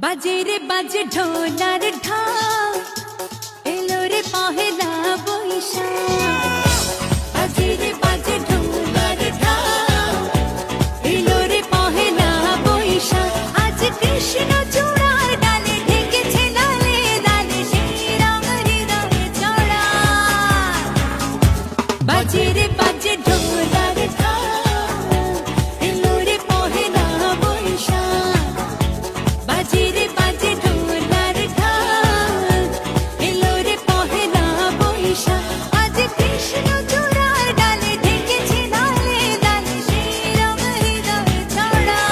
बाजे रे बाजे ढोलार ढाल एलो रे पहला बैशाख बाजे रे बाजे ढोलार ढाल एलो रे पहला बैशाख आज कृष्ण चूड़ार डाले ढेकेছে লালে লালে সেই রং হৃদয়ে চড়া बाजे रे बाजे ढोलार ढाल एलो रे पहला बैशाख बाजे रे बाजे ढोलार ढाल एलो रे पहला बैशाख आज कृष्ण चूड़ार डाले ढेकेছে লালে লালে সেই রং হৃদয়ে চড়া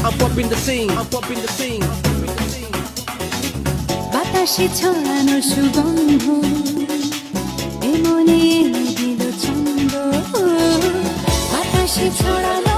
I'm popping the scene, I'm popping the scene. বাতাসে ছড়ানো সুগন্ধ এ মনে এনে দিল ছন্দ বাতাসে ছড়ানো